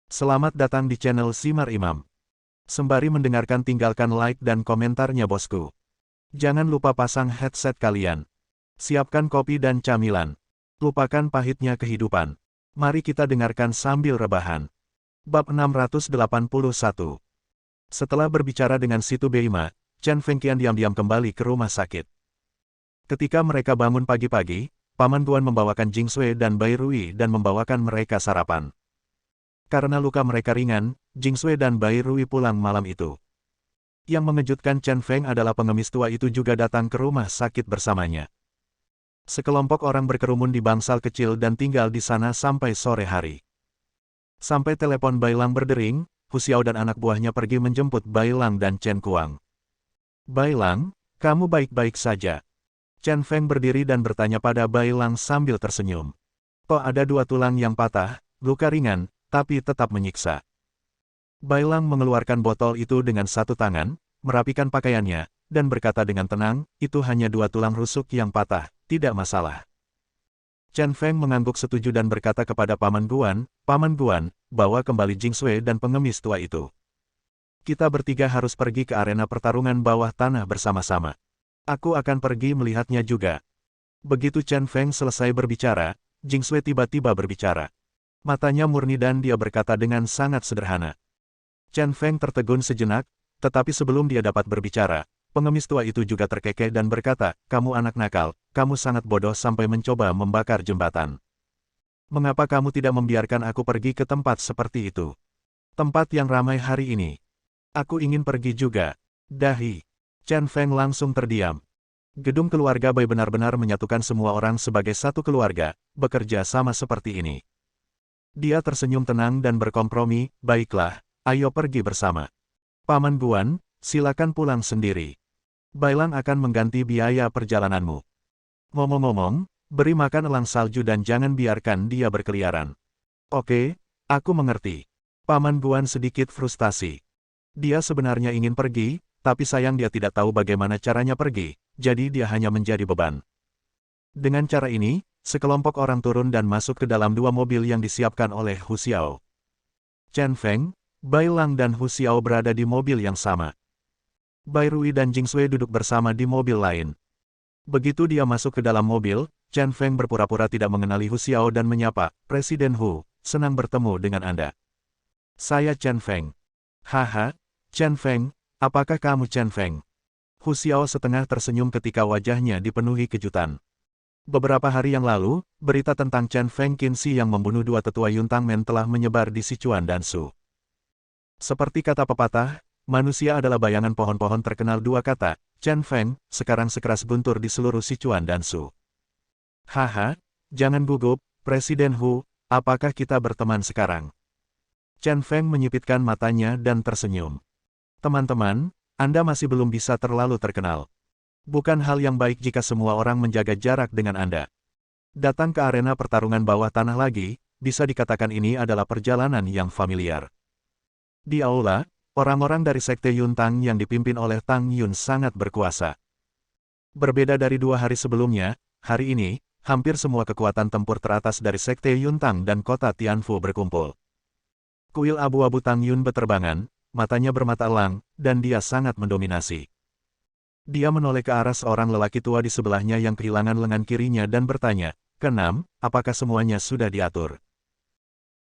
Selamat datang di channel Simar Imam. Sembari mendengarkan tinggalkan like dan komentarnya bosku. Jangan lupa pasang headset kalian. Siapkan kopi dan camilan. Lupakan pahitnya kehidupan. Mari kita dengarkan sambil rebahan. Bab 681. Setelah berbicara dengan Situ Beima, Chen Fengqian diam-diam kembali ke rumah sakit. Ketika mereka bangun pagi-pagi, Paman Guan membawakan Jing Sui dan Bai Rui dan membawakan mereka sarapan. Karena luka mereka ringan, Jing Sui dan Bai Rui pulang malam itu. Yang mengejutkan Chen Feng adalah pengemis tua itu juga datang ke rumah sakit bersamanya. Sekelompok orang berkerumun di bangsal kecil dan tinggal di sana sampai sore hari. Sampai telepon Bai Lang berdering, Hu Xiao dan anak buahnya pergi menjemput Bai Lang dan Chen Kuang. Bai Lang, kamu baik-baik saja. Chen Feng berdiri dan bertanya pada Bai Lang sambil tersenyum. Toh ada 2 tulang yang patah, luka ringan, tapi tetap menyiksa. Bai Lang mengeluarkan botol itu dengan satu tangan, merapikan pakaiannya, dan berkata dengan tenang, itu hanya 2 tulang rusuk yang patah, tidak masalah. Chen Feng mengangguk setuju dan berkata kepada Paman Guan, bawa kembali Jing Sui dan pengemis tua itu. Kita bertiga harus pergi ke arena pertarungan bawah tanah bersama-sama. Aku akan pergi melihatnya juga. Begitu Chen Feng selesai berbicara, Jing Sui tiba-tiba berbicara. Matanya murni dan dia berkata dengan sangat sederhana. Chen Feng tertegun sejenak, tetapi sebelum dia dapat berbicara, pengemis tua itu juga terkekeh dan berkata, kamu anak nakal, kamu sangat bodoh sampai mencoba membakar jembatan. Mengapa kamu tidak membiarkan aku pergi ke tempat seperti itu? Tempat yang ramai hari ini. Aku ingin pergi juga. Dahi. Chen Feng langsung terdiam. Gedung keluarga Bai benar-benar menyatukan semua orang sebagai satu keluarga, bekerja sama seperti ini. Dia tersenyum tenang dan berkompromi, baiklah, ayo pergi bersama. Paman Guan, silakan pulang sendiri. Bai Lang akan mengganti biaya perjalananmu. Ngomong-ngomong, beri makan elang salju dan jangan biarkan dia berkeliaran. Oke, aku mengerti. Paman Guan sedikit frustasi. Dia sebenarnya ingin pergi, tapi sayang dia tidak tahu bagaimana caranya pergi, jadi dia hanya menjadi beban. Dengan cara ini, sekelompok orang turun dan masuk ke dalam 2 mobil yang disiapkan oleh Hu Xiao. Chen Feng, Bai Lang dan Hu Xiao berada di mobil yang sama. Bai Rui dan Jing Sui duduk bersama di mobil lain. Begitu dia masuk ke dalam mobil, Chen Feng berpura-pura tidak mengenali Hu Xiao dan menyapa, Presiden Hu, senang bertemu dengan Anda. Saya Chen Feng. Haha, Chen Feng, apakah kamu Chen Feng? Hu Xiao setengah tersenyum ketika wajahnya dipenuhi kejutan. Beberapa hari yang lalu, berita tentang Chen Feng Qinzi yang membunuh 2 tetua Yuntangmen telah menyebar di Sichuan dan Shu. Seperti kata pepatah, manusia adalah bayangan pohon-pohon terkenal 2 kata, Chen Feng, sekarang sekeras guntur di seluruh Sichuan dan Shu. Haha, jangan gugup, Presiden Hu, apakah kita berteman sekarang? Chen Feng menyipitkan matanya dan tersenyum. Teman-teman, Anda masih belum bisa terlalu terkenal. Bukan hal yang baik jika semua orang menjaga jarak dengan Anda. Datang ke arena pertarungan bawah tanah lagi, bisa dikatakan ini adalah perjalanan yang familiar. Di aula, orang-orang dari Sekte Yuntang yang dipimpin oleh Tang Yun sangat berkuasa. Berbeda dari 2 hari sebelumnya, hari ini, hampir semua kekuatan tempur teratas dari Sekte Yuntang dan kota Tianfu berkumpul. Kuil abu-abu Tang Yun beterbangan, matanya bermata elang, dan dia sangat mendominasi. Dia menoleh ke arah seorang lelaki tua di sebelahnya yang kehilangan lengan kirinya dan bertanya, "Keenam, apakah semuanya sudah diatur?"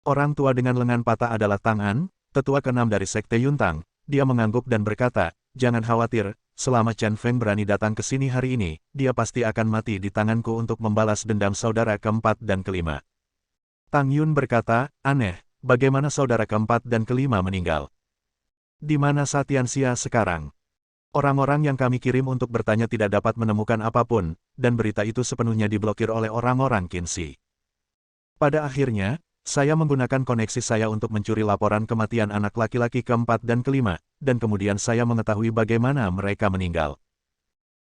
Orang tua dengan lengan patah adalah Tang An, tetua ke-6 dari Sekte Yuntang. Dia mengangguk dan berkata, "Jangan khawatir, selama Chen Feng berani datang ke sini hari ini, dia pasti akan mati di tanganku untuk membalas dendam saudara ke-4 dan ke-5. Tang Yun berkata, "Aneh, bagaimana saudara ke-4 dan ke-5 meninggal? Di mana Satianxia sekarang?" Orang-orang yang kami kirim untuk bertanya tidak dapat menemukan apapun, dan berita itu sepenuhnya diblokir oleh orang-orang Qinzi. Pada akhirnya, saya menggunakan koneksi saya untuk mencuri laporan kematian anak laki-laki ke-4 dan ke-5, dan kemudian saya mengetahui bagaimana mereka meninggal.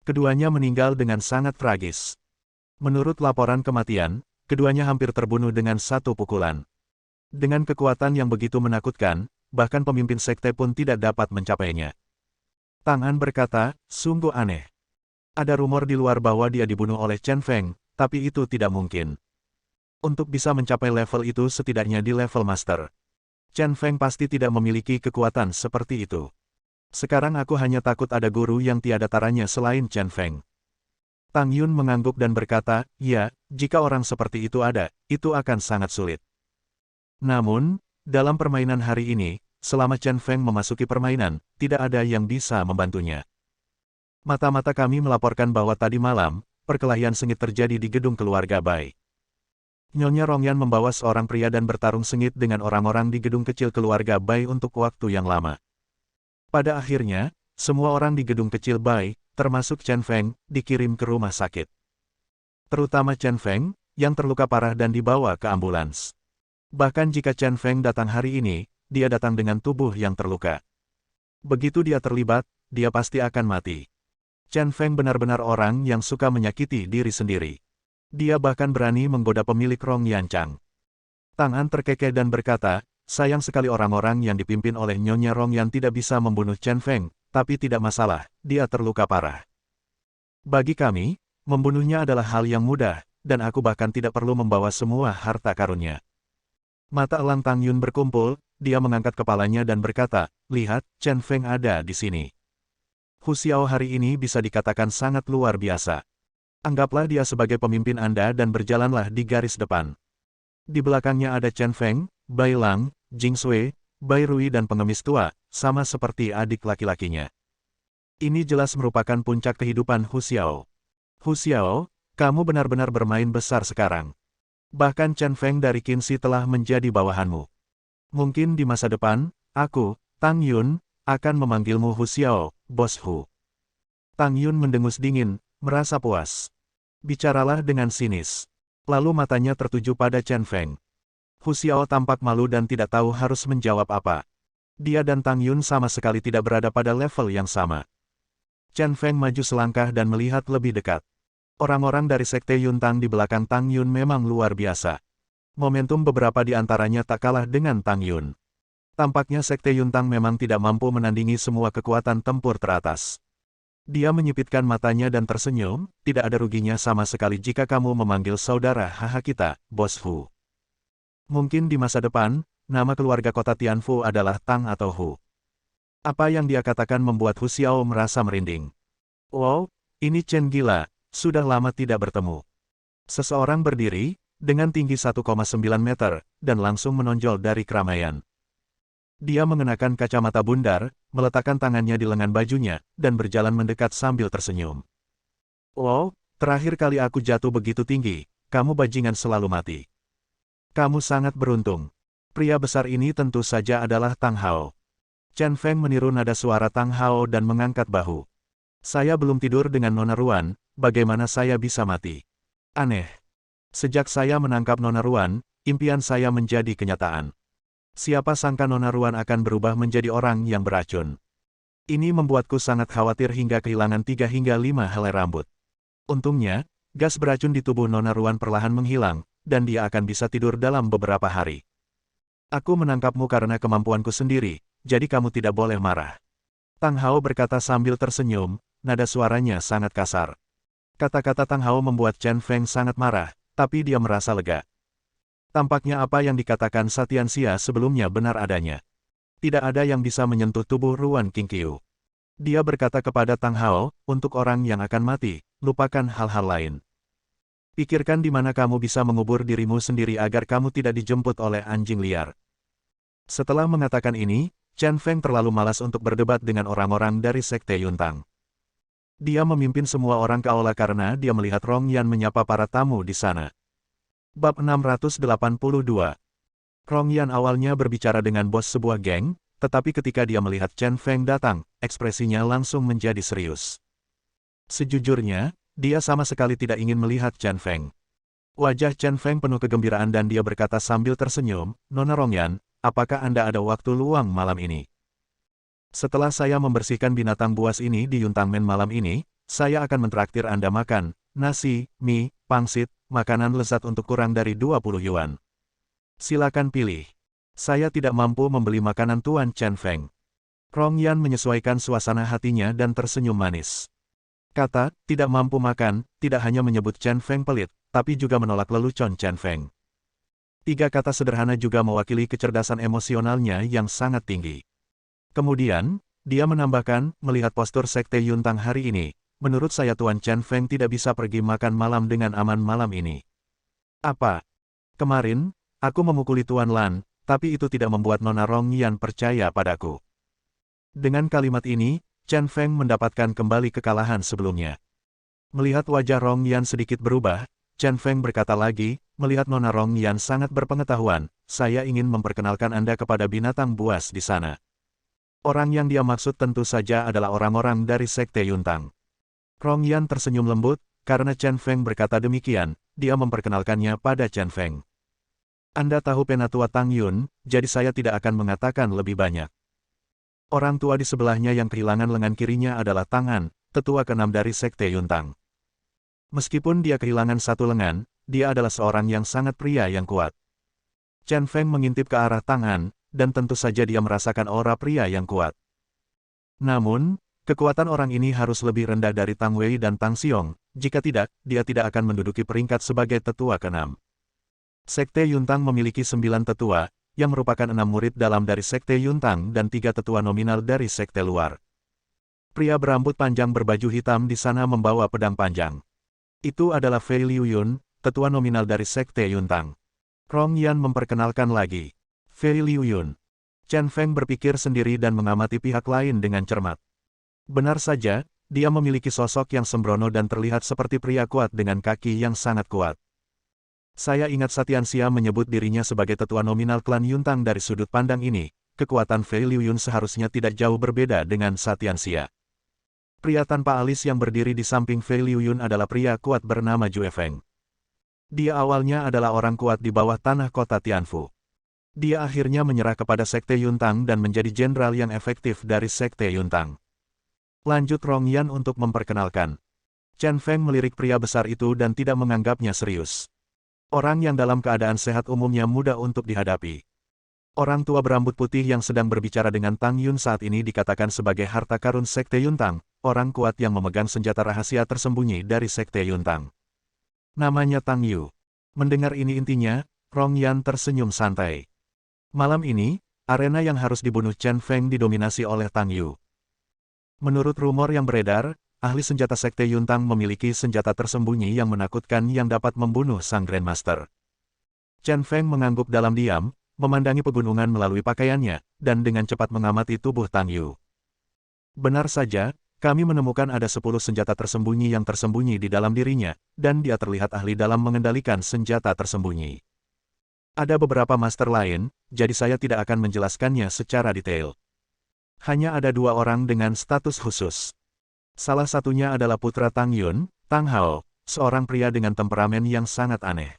Keduanya meninggal dengan sangat tragis. Menurut laporan kematian, keduanya hampir terbunuh dengan 1 pukulan. Dengan kekuatan yang begitu menakutkan, bahkan pemimpin sekte pun tidak dapat mencapainya. Tang An berkata, sungguh aneh. Ada rumor di luar bahwa dia dibunuh oleh Chen Feng, tapi itu tidak mungkin. Untuk bisa mencapai level itu setidaknya di level master. Chen Feng pasti tidak memiliki kekuatan seperti itu. Sekarang aku hanya takut ada guru yang tiada taranya selain Chen Feng. Tang Yun mengangguk dan berkata, ya, jika orang seperti itu ada, itu akan sangat sulit. Namun, dalam permainan hari ini, selama Chen Feng memasuki permainan, tidak ada yang bisa membantunya. Mata-mata kami melaporkan bahwa tadi malam, perkelahian sengit terjadi di gedung keluarga Bai. Nyonya Rongyan membawa seorang pria dan bertarung sengit dengan orang-orang di gedung kecil keluarga Bai untuk waktu yang lama. Pada akhirnya, semua orang di gedung kecil Bai, termasuk Chen Feng, dikirim ke rumah sakit. Terutama Chen Feng, yang terluka parah dan dibawa ke ambulans. Bahkan jika Chen Feng datang hari ini, dia datang dengan tubuh yang terluka. Begitu dia terlibat, dia pasti akan mati. Chen Feng benar-benar orang yang suka menyakiti diri sendiri. Dia bahkan berani menggoda pemilik Rong Yanchang. Tang An terkekeh dan berkata, sayang sekali orang-orang yang dipimpin oleh Nyonya Rong yang tidak bisa membunuh Chen Feng, tapi tidak masalah, dia terluka parah. Bagi kami, membunuhnya adalah hal yang mudah, dan aku bahkan tidak perlu membawa semua harta karunnya. Mata elang Tang Yun berkumpul, dia mengangkat kepalanya dan berkata, lihat, Chen Feng ada di sini. Hu Xiao hari ini bisa dikatakan sangat luar biasa. Anggaplah dia sebagai pemimpin Anda dan berjalanlah di garis depan. Di belakangnya ada Chen Feng, Bai Lang, Jing Sui, Bai Rui dan pengemis tua, sama seperti adik laki-lakinya. Ini jelas merupakan puncak kehidupan Hu Xiao. Hu Xiao, kamu benar-benar bermain besar sekarang. Bahkan Chen Feng dari Qinzi telah menjadi bawahanmu. Mungkin di masa depan, aku, Tang Yun, akan memanggilmu Hu Xiao, Bos Hu. Tang Yun mendengus dingin, merasa puas. Bicaralah dengan sinis. Lalu matanya tertuju pada Chen Feng. Hu Xiao tampak malu dan tidak tahu harus menjawab apa. Dia dan Tang Yun sama sekali tidak berada pada level yang sama. Chen Feng maju selangkah dan melihat lebih dekat. Orang-orang dari Sekte Yuntang di belakang Tang Yun memang luar biasa. Momentum beberapa di antaranya tak kalah dengan Tang Yun. Tampaknya Sekte Yuntang memang tidak mampu menandingi semua kekuatan tempur teratas. Dia menyipitkan matanya dan tersenyum, tidak ada ruginya sama sekali jika kamu memanggil saudara haha kita, Bos Hu. Mungkin di masa depan, nama keluarga kota Tianfu adalah Tang atau Hu. Apa yang dia katakan membuat Hu Xiao merasa merinding. Wow, ini Chen gila, sudah lama tidak bertemu. Seseorang berdiri, dengan tinggi 1,9 meter, dan langsung menonjol dari keramaian. Dia mengenakan kacamata bundar, meletakkan tangannya di lengan bajunya, dan berjalan mendekat sambil tersenyum. Wow, terakhir kali aku jatuh begitu tinggi, kamu bajingan selalu mati. Kamu sangat beruntung. Pria besar ini tentu saja adalah Tang Hao. Chen Feng meniru nada suara Tang Hao dan mengangkat bahu. Saya belum tidur dengan Nona Ruan, bagaimana saya bisa mati? Aneh. Sejak saya menangkap Nona Ruan, impian saya menjadi kenyataan. Siapa sangka Nona Ruan akan berubah menjadi orang yang beracun. Ini membuatku sangat khawatir hingga kehilangan 3 hingga 5 helai rambut. Untungnya, gas beracun di tubuh Nona Ruan perlahan menghilang, dan dia akan bisa tidur dalam beberapa hari. Aku menangkapmu karena kemampuanku sendiri, jadi kamu tidak boleh marah. Tang Hao berkata sambil tersenyum, nada suaranya sangat kasar. Kata-kata Tang Hao membuat Chen Feng sangat marah, tapi dia merasa lega. Tampaknya apa yang dikatakan Satianxia sebelumnya benar adanya. Tidak ada yang bisa menyentuh tubuh Ruan Qingqiu. Dia berkata kepada Tang Hao, untuk orang yang akan mati, lupakan hal-hal lain. Pikirkan di mana kamu bisa mengubur dirimu sendiri agar kamu tidak dijemput oleh anjing liar. Setelah mengatakan ini, Chen Feng terlalu malas untuk berdebat dengan orang-orang dari Sekte Yuntang. Dia memimpin semua orang ke aula karena dia melihat Rong Yan menyapa para tamu di sana. Bab 682. Rong Yan awalnya berbicara dengan bos sebuah geng, tetapi ketika dia melihat Chen Feng datang, ekspresinya langsung menjadi serius. Sejujurnya, dia sama sekali tidak ingin melihat Chen Feng. Wajah Chen Feng penuh kegembiraan dan dia berkata sambil tersenyum, Nona Rong Yan, apakah Anda ada waktu luang malam ini? Setelah saya membersihkan binatang buas ini di Yuntangmen malam ini, saya akan mentraktir Anda makan, nasi, mie, pangsit, makanan lezat untuk kurang dari 20 yuan. Silakan pilih. Saya tidak mampu membeli makanan Tuan Chen Feng. Rong Yan menyesuaikan suasana hatinya dan tersenyum manis. Kata, tidak mampu makan, tidak hanya menyebut Chen Feng pelit, tapi juga menolak lelucon Chen Feng. Tiga kata sederhana juga mewakili kecerdasan emosionalnya yang sangat tinggi. Kemudian, dia menambahkan, melihat postur Sekte Yuntang hari ini, menurut saya Tuan Chen Feng tidak bisa pergi makan malam dengan aman malam ini. Apa? Kemarin, aku memukuli Tuan Lan, tapi itu tidak membuat Nona Rong Yan percaya padaku. Dengan kalimat ini, Chen Feng mendapatkan kembali kekalahan sebelumnya. Melihat wajah Rong Yan sedikit berubah, Chen Feng berkata lagi, melihat Nona Rong Yan sangat berpengetahuan, saya ingin memperkenalkan Anda kepada binatang buas di sana. Orang yang dia maksud tentu saja adalah orang-orang dari Sekte Yuntang. Rong Yan tersenyum lembut, karena Chen Feng berkata demikian, dia memperkenalkannya pada Chen Feng. Anda tahu penatua Tang Yun, jadi saya tidak akan mengatakan lebih banyak. Orang tua di sebelahnya yang kehilangan lengan kirinya adalah Tangan, tetua keenam dari Sekte Yuntang. Meskipun dia kehilangan satu lengan, dia adalah seorang yang sangat pria yang kuat. Chen Feng mengintip ke arah Tangan, dan tentu saja dia merasakan aura pria yang kuat. Namun, kekuatan orang ini harus lebih rendah dari Tang Wei dan Tang Xiong, jika tidak, dia tidak akan menduduki peringkat sebagai tetua keenam. Sekte Yuntang memiliki 9 tetua, yang merupakan 6 murid dalam dari Sekte Yuntang dan 3 tetua nominal dari Sekte luar. Pria berambut panjang berbaju hitam di sana membawa pedang panjang. Itu adalah Fei Liuyun, tetua nominal dari Sekte Yuntang. Rong Yan memperkenalkan lagi. Fei Liuyun. Chen Feng berpikir sendiri dan mengamati pihak lain dengan cermat. Benar saja, dia memiliki sosok yang sembrono dan terlihat seperti pria kuat dengan kaki yang sangat kuat. Saya ingat Satianxia menyebut dirinya sebagai tetua nominal klan Yuntang dari sudut pandang ini, kekuatan Fei Liuyun seharusnya tidak jauh berbeda dengan Satianxia. Pria tanpa alis yang berdiri di samping Fei Liuyun adalah pria kuat bernama Jue Feng. Dia awalnya adalah orang kuat di bawah tanah kota Tianfu. Dia akhirnya menyerah kepada Sekte Yuntang dan menjadi jenderal yang efektif dari Sekte Yuntang. Lanjut Rong Yan untuk memperkenalkan. Chen Feng melirik pria besar itu dan tidak menganggapnya serius. Orang yang dalam keadaan sehat umumnya mudah untuk dihadapi. Orang tua berambut putih yang sedang berbicara dengan Tang Yun saat ini dikatakan sebagai harta karun Sekte Yuntang, orang kuat yang memegang senjata rahasia tersembunyi dari Sekte Yuntang. Namanya Tang Yu. Mendengar ini intinya, Rong Yan tersenyum santai. Malam ini, arena yang harus dibunuh Chen Feng didominasi oleh Tang Yu. Menurut rumor yang beredar, ahli senjata Sekte Yuntang memiliki senjata tersembunyi yang menakutkan yang dapat membunuh sang Grandmaster. Chen Feng mengangguk dalam diam, memandangi pegunungan melalui pakaiannya, dan dengan cepat mengamati tubuh Tang Yu. Benar saja, kami menemukan ada 10 senjata tersembunyi yang tersembunyi di dalam dirinya, dan dia terlihat ahli dalam mengendalikan senjata tersembunyi. Ada beberapa master lain, jadi saya tidak akan menjelaskannya secara detail. Hanya ada 2 orang dengan status khusus. Salah satunya adalah putra Tang Yun, Tang Hao, seorang pria dengan temperamen yang sangat aneh.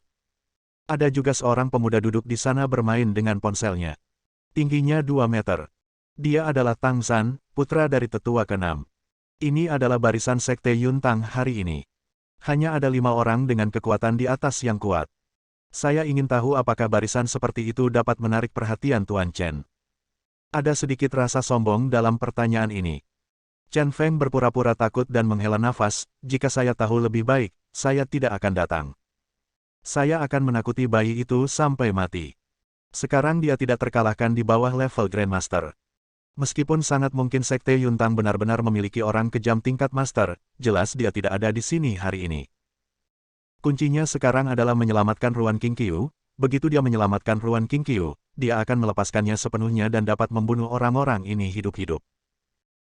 Ada juga seorang pemuda duduk di sana bermain dengan ponselnya. Tingginya 2 meter. Dia adalah Tang San, putra dari tetua ke-6. Ini adalah barisan Sekte Yuntang hari ini. Hanya ada 5 orang dengan kekuatan di atas yang kuat. Saya ingin tahu apakah barisan seperti itu dapat menarik perhatian Tuan Chen. Ada sedikit rasa sombong dalam pertanyaan ini. Chen Feng berpura-pura takut dan menghela nafas, jika saya tahu lebih baik, saya tidak akan datang. Saya akan menakuti bayi itu sampai mati. Sekarang dia tidak terkalahkan di bawah level Grandmaster. Meskipun sangat mungkin Sekte Yuntang benar-benar memiliki orang kejam tingkat Master, jelas dia tidak ada di sini hari ini. Kuncinya sekarang adalah menyelamatkan Ruan Qingqiu. Begitu dia menyelamatkan Ruan Qingqiu, dia akan melepaskannya sepenuhnya dan dapat membunuh orang-orang ini hidup-hidup.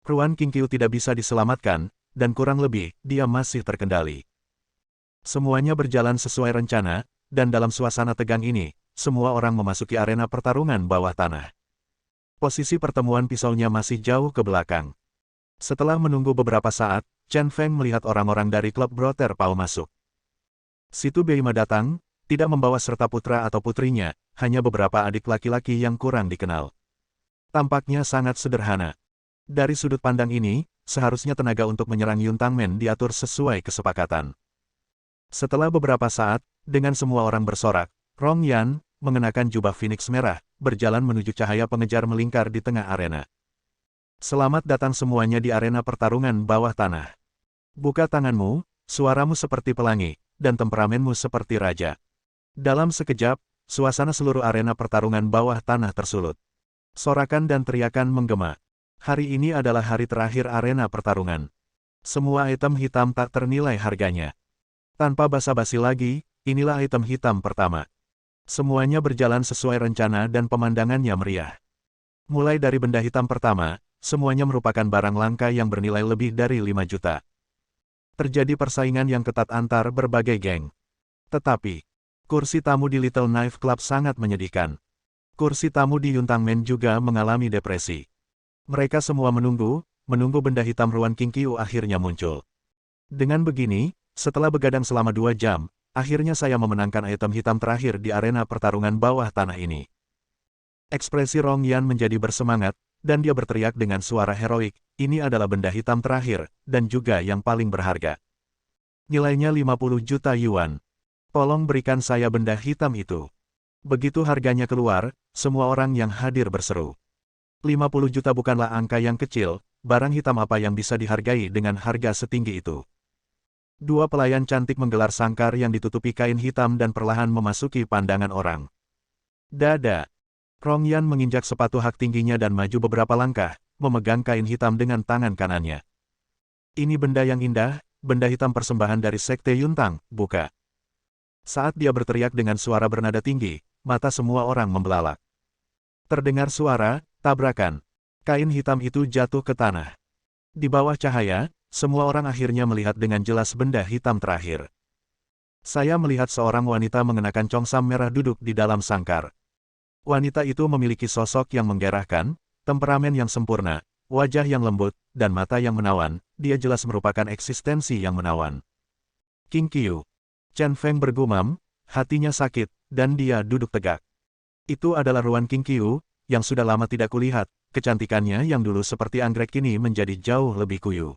Ruan Qingqiu tidak bisa diselamatkan, dan kurang lebih, dia masih terkendali. Semuanya berjalan sesuai rencana, dan dalam suasana tegang ini, semua orang memasuki arena pertarungan bawah tanah. Posisi pertemuan pisaunya masih jauh ke belakang. Setelah menunggu beberapa saat, Chen Feng melihat orang-orang dari klub Brother Pao masuk. Situ Beima datang, tidak membawa serta putra atau putrinya, hanya beberapa adik laki-laki yang kurang dikenal. Tampaknya sangat sederhana. Dari sudut pandang ini, seharusnya tenaga untuk menyerang Yuntang Men diatur sesuai kesepakatan. Setelah beberapa saat, dengan semua orang bersorak, Rong Yan, mengenakan jubah Phoenix merah, berjalan menuju cahaya pengejar melingkar di tengah arena. Selamat datang semuanya di arena pertarungan bawah tanah. Buka tanganmu, suaramu seperti pelangi, dan temperamenmu seperti raja. Dalam sekejap, suasana seluruh arena pertarungan bawah tanah tersulut. Sorakan dan teriakan menggema. Hari ini adalah hari terakhir arena pertarungan. Semua item hitam tak ternilai harganya. Tanpa basa-basi lagi, inilah item hitam pertama. Semuanya berjalan sesuai rencana dan pemandangannya meriah. Mulai dari benda hitam pertama, semuanya merupakan barang langka yang bernilai lebih dari 5 juta. Terjadi persaingan yang ketat antar berbagai geng. Tetapi, kursi tamu di Little Knife Club sangat menyedihkan. Kursi tamu di Yuntang Men juga mengalami depresi. Mereka semua menunggu benda hitam Ruan Qingqiu akhirnya muncul. Dengan begini, setelah begadang selama 2 jam, akhirnya saya memenangkan item hitam terakhir di arena pertarungan bawah tanah ini. Ekspresi Rong Yan menjadi bersemangat, dan dia berteriak dengan suara heroik, ini adalah benda hitam terakhir, dan juga yang paling berharga. Nilainya 50 juta yuan. Tolong berikan saya benda hitam itu. Begitu harganya keluar, semua orang yang hadir berseru. 50 juta bukanlah angka yang kecil, barang hitam apa yang bisa dihargai dengan harga setinggi itu. Dua pelayan cantik menggelar sangkar yang ditutupi kain hitam dan perlahan memasuki pandangan orang. Dada. Rong Yan menginjak sepatu hak tingginya dan maju beberapa langkah, memegang kain hitam dengan tangan kanannya. Ini benda yang indah, benda hitam persembahan dari Sekte Yuntang, buka. Saat dia berteriak dengan suara bernada tinggi, mata semua orang membelalak. Terdengar suara tabrakan. Kain hitam itu jatuh ke tanah. Di bawah cahaya, semua orang akhirnya melihat dengan jelas benda hitam terakhir. Saya melihat seorang wanita mengenakan congsam merah duduk di dalam sangkar. Wanita itu memiliki sosok yang menggerahkan, temperamen yang sempurna, wajah yang lembut, dan mata yang menawan. Dia jelas merupakan eksistensi yang menawan. Qingqiu. Chen Feng bergumam, hatinya sakit, dan dia duduk tegak. Itu adalah Ruan Qingqiu, yang sudah lama tidak kulihat. Kecantikannya yang dulu seperti anggrek kini menjadi jauh lebih kuyu.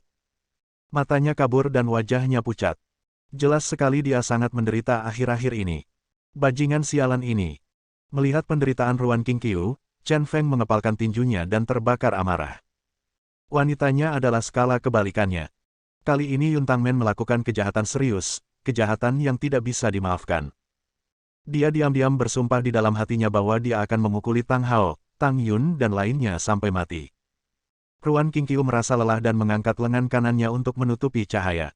Matanya kabur dan wajahnya pucat. Jelas sekali dia sangat menderita akhir-akhir ini. Bajingan sialan ini. Melihat penderitaan Ruan Qingqiu, Chen Feng mengepalkan tinjunya dan terbakar amarah. Wanitanya adalah skala kebalikannya. Kali ini Yuntang Men melakukan kejahatan serius, kejahatan yang tidak bisa dimaafkan. Dia diam-diam bersumpah di dalam hatinya bahwa dia akan memukuli Tang Hao, Tang Yun dan lainnya sampai mati. Ruan Qingqiu merasa lelah dan mengangkat lengan kanannya untuk menutupi cahaya.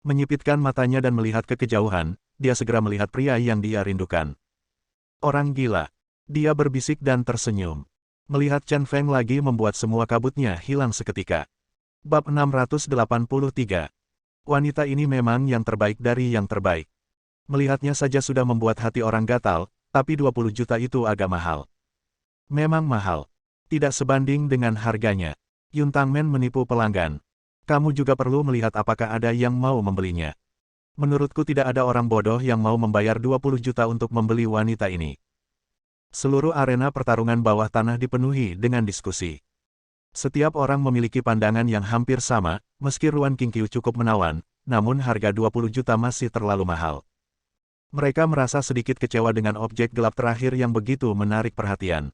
Menyipitkan matanya dan melihat ke kejauhan, dia segera melihat pria yang dia rindukan. Orang gila. Dia berbisik dan tersenyum. Melihat Chen Feng lagi membuat semua kabutnya hilang seketika. Bab 683. Wanita ini memang yang terbaik dari yang terbaik. Melihatnya saja sudah membuat hati orang gatal, tapi 20 juta itu agak mahal. Memang mahal. Tidak sebanding dengan harganya. Yuntang Men menipu pelanggan. Kamu juga perlu melihat apakah ada yang mau membelinya. Menurutku tidak ada orang bodoh yang mau membayar 20 juta untuk membeli wanita ini. Seluruh arena pertarungan bawah tanah dipenuhi dengan diskusi. Setiap orang memiliki pandangan yang hampir sama, meski Ruan Qingqiu cukup menawan, namun harga 20 juta masih terlalu mahal. Mereka merasa sedikit kecewa dengan objek gelap terakhir yang begitu menarik perhatian.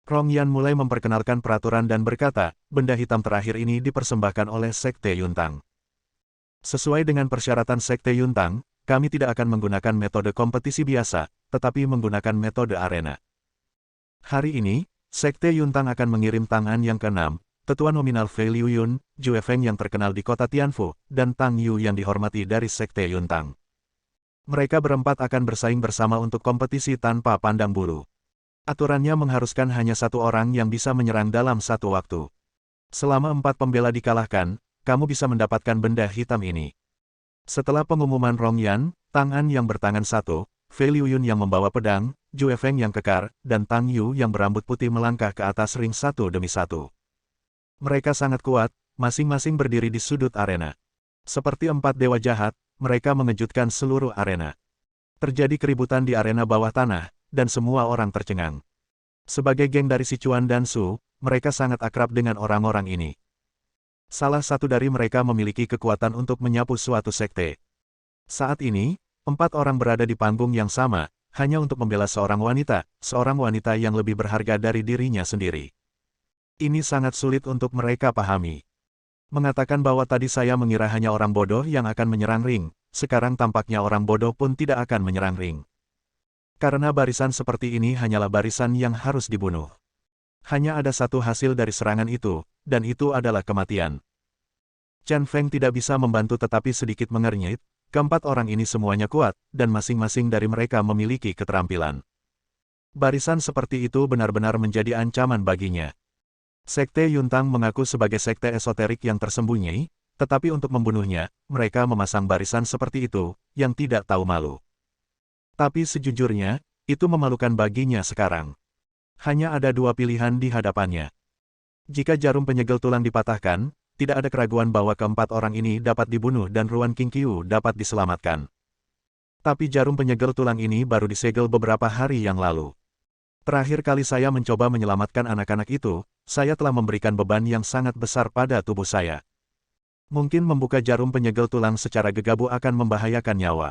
Rong Yan mulai memperkenalkan peraturan dan berkata, benda hitam terakhir ini dipersembahkan oleh Sekte Yuntang. Sesuai dengan persyaratan Sekte Yuntang, kami tidak akan menggunakan metode kompetisi biasa, tetapi menggunakan metode arena. Hari ini, Sekte Yuntang akan mengirim tangan yang ke-6, tetua nominal Fei Liuyun, Jue Feng yang terkenal di kota Tianfu, dan Tang Yu yang dihormati dari Sekte Yuntang. Mereka berempat akan bersaing bersama untuk kompetisi tanpa pandang bulu. Aturannya mengharuskan hanya satu orang yang bisa menyerang dalam satu waktu. Selama 4 pembela dikalahkan, kamu bisa mendapatkan benda hitam ini. Setelah pengumuman Rong Yan, Tang An yang bertangan satu, Fei Liuyun yang membawa pedang, Jue Feng yang kekar, dan Tang Yu yang berambut putih melangkah ke atas ring satu demi satu. Mereka sangat kuat, masing-masing berdiri di sudut arena. Seperti 4 dewa jahat, mereka mengejutkan seluruh arena. Terjadi keributan di arena bawah tanah, dan semua orang tercengang. Sebagai geng dari Sichuan dan Su, mereka sangat akrab dengan orang-orang ini. Salah satu dari mereka memiliki kekuatan untuk menyapu suatu sekte. Saat ini, 4 orang berada di panggung yang sama, hanya untuk membela seorang wanita yang lebih berharga dari dirinya sendiri. Ini sangat sulit untuk mereka pahami. Mengatakan bahwa tadi saya mengira hanya orang bodoh yang akan menyerang ring, sekarang tampaknya orang bodoh pun tidak akan menyerang ring. Karena barisan seperti ini hanyalah barisan yang harus dibunuh. Hanya ada satu hasil dari serangan itu, dan itu adalah kematian. Chen Feng tidak bisa membantu tetapi sedikit mengernyit, keempat orang ini semuanya kuat, dan masing-masing dari mereka memiliki keterampilan. Barisan seperti itu benar-benar menjadi ancaman baginya. Sekte Yuntang mengaku sebagai sekte esoterik yang tersembunyi, tetapi untuk membunuhnya, mereka memasang barisan seperti itu, yang tidak tahu malu. Tapi sejujurnya, itu memalukan baginya sekarang. Hanya ada dua pilihan di hadapannya. Jika jarum penyegel tulang dipatahkan, tidak ada keraguan bahwa keempat orang ini dapat dibunuh dan Ruan Qingqiu dapat diselamatkan. Tapi jarum penyegel tulang ini baru disegel beberapa hari yang lalu. Terakhir kali saya mencoba menyelamatkan anak-anak itu, saya telah memberikan beban yang sangat besar pada tubuh saya. Mungkin membuka jarum penyegel tulang secara gegabah akan membahayakan nyawa.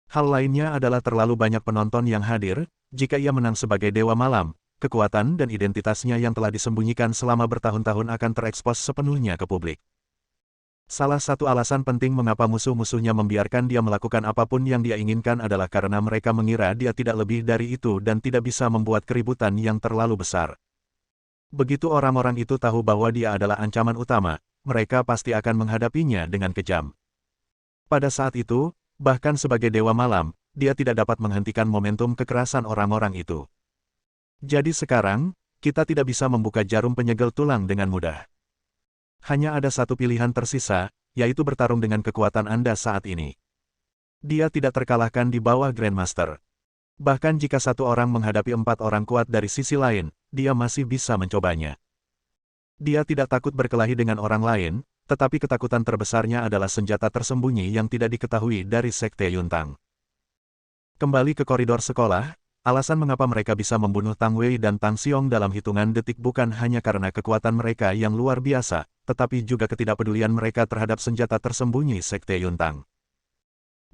Hal lainnya adalah terlalu banyak penonton yang hadir, jika ia menang sebagai Dewa Malam, kekuatan dan identitasnya yang telah disembunyikan selama bertahun-tahun akan terekspos sepenuhnya ke publik. Salah satu alasan penting mengapa musuh-musuhnya membiarkan dia melakukan apapun yang dia inginkan adalah karena mereka mengira dia tidak lebih dari itu dan tidak bisa membuat keributan yang terlalu besar. Begitu orang-orang itu tahu bahwa dia adalah ancaman utama, mereka pasti akan menghadapinya dengan kejam. Pada saat itu, bahkan sebagai Dewa Malam, dia tidak dapat menghentikan momentum kekerasan orang-orang itu. Jadi sekarang, kita tidak bisa membuka jarum penyegel tulang dengan mudah. Hanya ada satu pilihan tersisa, yaitu bertarung dengan kekuatan Anda saat ini. Dia tidak terkalahkan di bawah Grandmaster. Bahkan jika satu orang menghadapi 4 orang kuat dari sisi lain, dia masih bisa mencobanya. Dia tidak takut berkelahi dengan orang lain, tetapi ketakutan terbesarnya adalah senjata tersembunyi yang tidak diketahui dari Sekte Yuntang. Kembali ke koridor sekolah, alasan mengapa mereka bisa membunuh Tang Wei dan Tang Xiong dalam hitungan detik bukan hanya karena kekuatan mereka yang luar biasa, tetapi juga ketidakpedulian mereka terhadap senjata tersembunyi Sekte Yuntang.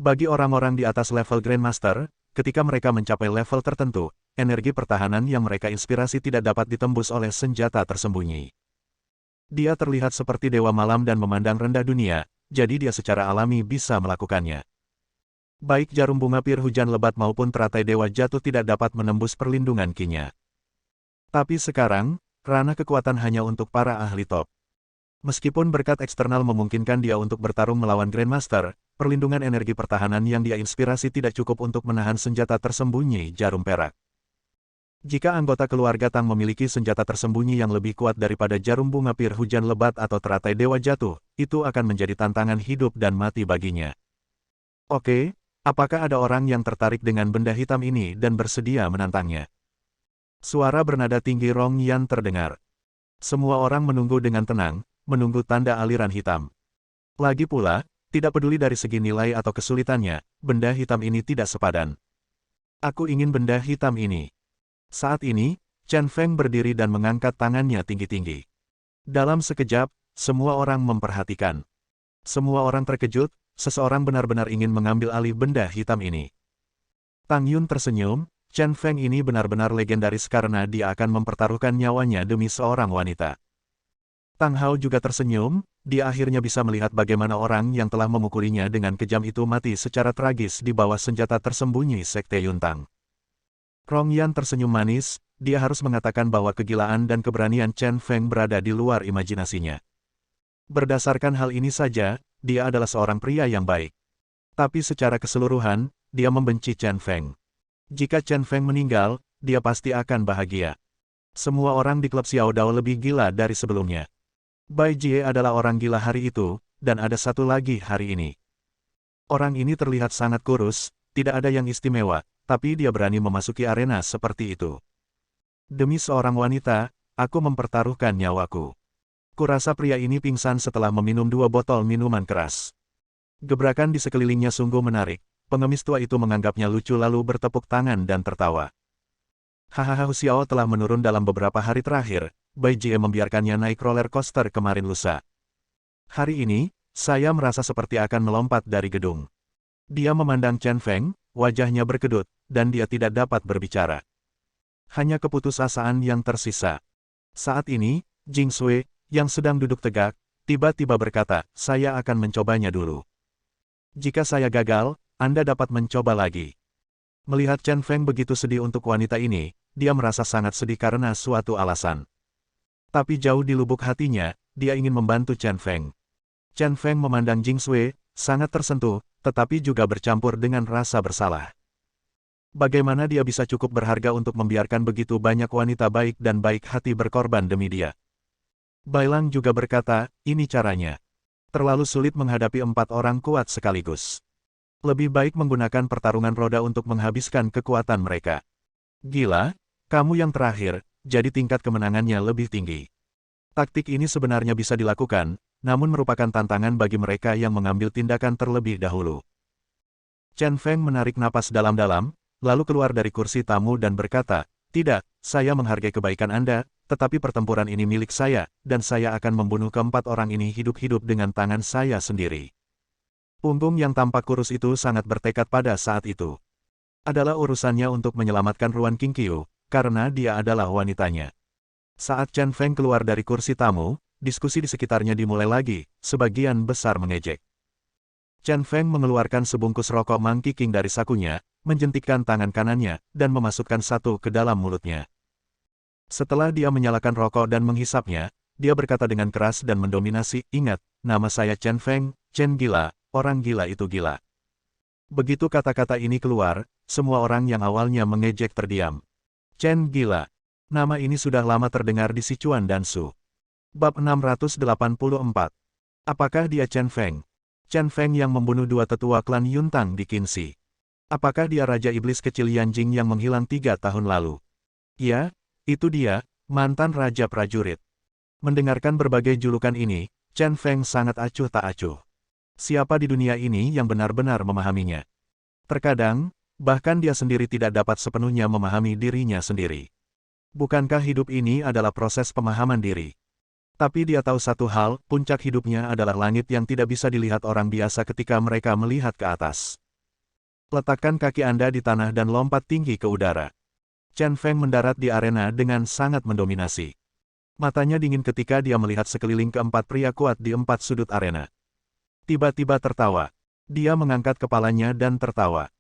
Bagi orang-orang di atas level Grandmaster, ketika mereka mencapai level tertentu, energi pertahanan yang mereka inspirasi tidak dapat ditembus oleh senjata tersembunyi. Dia terlihat seperti Dewa Malam dan memandang rendah dunia, jadi dia secara alami bisa melakukannya. Baik jarum bunga pir hujan lebat maupun teratai dewa jatuh tidak dapat menembus perlindungan Qi-nya. Tapi sekarang, ranah kekuatan hanya untuk para ahli top. Meskipun berkat eksternal memungkinkan dia untuk bertarung melawan Grandmaster, perlindungan energi pertahanan yang dia inspirasi tidak cukup untuk menahan senjata tersembunyi jarum perak. Jika anggota keluarga Tang memiliki senjata tersembunyi yang lebih kuat daripada jarum bunga pir hujan lebat atau teratai dewa jatuh, itu akan menjadi tantangan hidup dan mati baginya. Oke. Apakah ada orang yang tertarik dengan benda hitam ini dan bersedia menantangnya? Suara bernada tinggi Rong Yan terdengar. Semua orang menunggu dengan tenang, menunggu tanda aliran hitam. Lagi pula, tidak peduli dari segi nilai atau kesulitannya, benda hitam ini tidak sepadan. Aku ingin benda hitam ini. Saat ini, Chen Feng berdiri dan mengangkat tangannya tinggi-tinggi. Dalam sekejap, semua orang memperhatikan. Semua orang terkejut. Seseorang benar-benar ingin mengambil alih benda hitam ini. Tang Yun tersenyum, Chen Feng ini benar-benar legendaris karena dia akan mempertaruhkan nyawanya demi seorang wanita. Tang Hao juga tersenyum, dia akhirnya bisa melihat bagaimana orang yang telah memukulinya dengan kejam itu mati secara tragis di bawah senjata tersembunyi Sekte Yuntang. Rong Yan tersenyum manis, dia harus mengatakan bahwa kegilaan dan keberanian Chen Feng berada di luar imajinasinya. Berdasarkan hal ini saja, dia adalah seorang pria yang baik. Tapi secara keseluruhan, dia membenci Chen Feng. Jika Chen Feng meninggal, dia pasti akan bahagia. Semua orang di klub Xiao Dao lebih gila dari sebelumnya. Bai Jie adalah orang gila hari itu, dan ada satu lagi hari ini. Orang ini terlihat sangat kurus, tidak ada yang istimewa, tapi dia berani memasuki arena seperti itu. Demi seorang wanita, aku mempertaruhkan nyawaku. Kurasa pria ini pingsan setelah meminum 2 botol minuman keras. Gebrakan di sekelilingnya sungguh menarik, pengemis tua itu menganggapnya lucu lalu bertepuk tangan dan tertawa. Hahaha Xiao telah menurun dalam beberapa hari terakhir, Bai Jie membiarkannya naik roller coaster kemarin lusa. Hari ini, saya merasa seperti akan melompat dari gedung. Dia memandang Chen Feng, wajahnya berkedut, dan dia tidak dapat berbicara. Hanya keputusasaan yang tersisa. Saat ini, Jing Sui, yang sedang duduk tegak, tiba-tiba berkata, saya akan mencobanya dulu. Jika saya gagal, Anda dapat mencoba lagi. Melihat Chen Feng begitu sedih untuk wanita ini, dia merasa sangat sedih karena suatu alasan. Tapi jauh di lubuk hatinya, dia ingin membantu Chen Feng. Chen Feng memandang Jing Sui, sangat tersentuh, tetapi juga bercampur dengan rasa bersalah. Bagaimana dia bisa cukup berharga untuk membiarkan begitu banyak wanita baik dan baik hati berkorban demi dia? Bailang juga berkata, ini caranya. Terlalu sulit menghadapi 4 orang kuat sekaligus. Lebih baik menggunakan pertarungan roda untuk menghabiskan kekuatan mereka. Gila, kamu yang terakhir, jadi tingkat kemenangannya lebih tinggi. Taktik ini sebenarnya bisa dilakukan, namun merupakan tantangan bagi mereka yang mengambil tindakan terlebih dahulu. Chen Feng menarik napas dalam-dalam, lalu keluar dari kursi tamu dan berkata, tidak, saya menghargai kebaikan Anda, tetapi pertempuran ini milik saya, dan saya akan membunuh keempat orang ini hidup-hidup dengan tangan saya sendiri. Punggung yang tampak kurus itu sangat bertekad pada saat itu. Adalah urusannya untuk menyelamatkan Ruan Qingqiu, karena dia adalah wanitanya. Saat Chen Feng keluar dari kursi tamu, diskusi di sekitarnya dimulai lagi, sebagian besar mengejek. Chen Feng mengeluarkan sebungkus rokok Monkey King dari sakunya, menjentikkan tangan kanannya, dan memasukkan satu ke dalam mulutnya. Setelah dia menyalakan rokok dan menghisapnya, dia berkata dengan keras dan mendominasi, ingat, nama saya Chen Feng, Chen gila, orang gila itu gila. Begitu kata-kata ini keluar, semua orang yang awalnya mengejek terdiam. Chen gila. Nama ini sudah lama terdengar di Sichuan dan Su. Bab 684. Apakah dia Chen Feng? Chen Feng yang membunuh 2 tetua klan Yuntang di Qinzi. Apakah dia Raja Iblis kecil Yanjing yang menghilang 3 tahun lalu? Ya, itu dia, mantan Raja Prajurit. Mendengarkan berbagai julukan ini, Chen Feng sangat acuh tak acuh. Siapa di dunia ini yang benar-benar memahaminya? Terkadang, bahkan dia sendiri tidak dapat sepenuhnya memahami dirinya sendiri. Bukankah hidup ini adalah proses pemahaman diri? Tapi dia tahu satu hal, puncak hidupnya adalah langit yang tidak bisa dilihat orang biasa ketika mereka melihat ke atas. Letakkan kaki Anda di tanah dan lompat tinggi ke udara. Chen Feng mendarat di arena dengan sangat mendominasi. Matanya dingin ketika dia melihat sekeliling keempat pria kuat di 4 sudut arena. Tiba-tiba tertawa. Dia mengangkat kepalanya dan tertawa.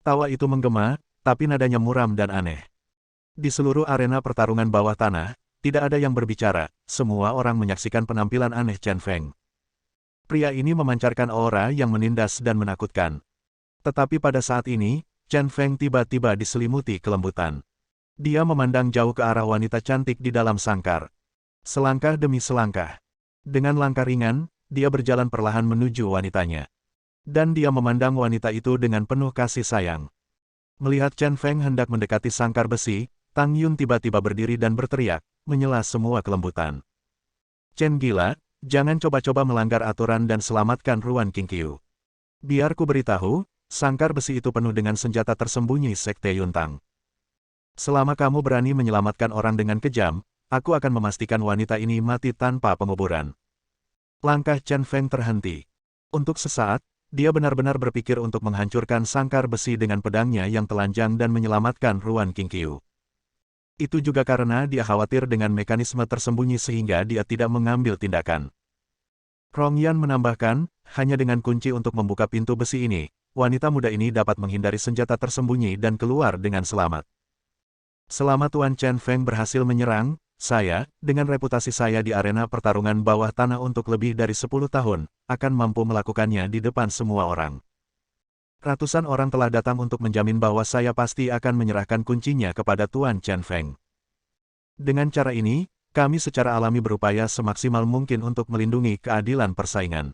Tawa itu menggema, tapi nadanya muram dan aneh. Di seluruh arena pertarungan bawah tanah, tidak ada yang berbicara, semua orang menyaksikan penampilan aneh Chen Feng. Pria ini memancarkan aura yang menindas dan menakutkan. Tetapi pada saat ini, Chen Feng tiba-tiba diselimuti kelembutan. Dia memandang jauh ke arah wanita cantik di dalam sangkar. Selangkah demi selangkah. Dengan langkah ringan, dia berjalan perlahan menuju wanitanya. Dan dia memandang wanita itu dengan penuh kasih sayang. Melihat Chen Feng hendak mendekati sangkar besi, Tang Yun tiba-tiba berdiri dan berteriak, menyela semua kelembutan. Chen gila, jangan coba-coba melanggar aturan dan selamatkan Ruan Qingqiu. Biar ku beritahu, sangkar besi itu penuh dengan senjata tersembunyi Sekte Yuntang. Selama kamu berani menyelamatkan orang dengan kejam, aku akan memastikan wanita ini mati tanpa penguburan. Langkah Chen Feng terhenti. Untuk sesaat, dia benar-benar berpikir untuk menghancurkan sangkar besi dengan pedangnya yang telanjang dan menyelamatkan Ruan Qingqiu. Itu juga karena dia khawatir dengan mekanisme tersembunyi sehingga dia tidak mengambil tindakan. Rong Yan menambahkan, hanya dengan kunci untuk membuka pintu besi ini, wanita muda ini dapat menghindari senjata tersembunyi dan keluar dengan selamat. Selama Tuan Chen Feng berhasil menyerang, saya, dengan reputasi saya di arena pertarungan bawah tanah untuk lebih dari 10 tahun, akan mampu melakukannya di depan semua orang. Ratusan orang telah datang untuk menjamin bahwa saya pasti akan menyerahkan kuncinya kepada Tuan Chen Feng. Dengan cara ini, kami secara alami berupaya semaksimal mungkin untuk melindungi keadilan persaingan.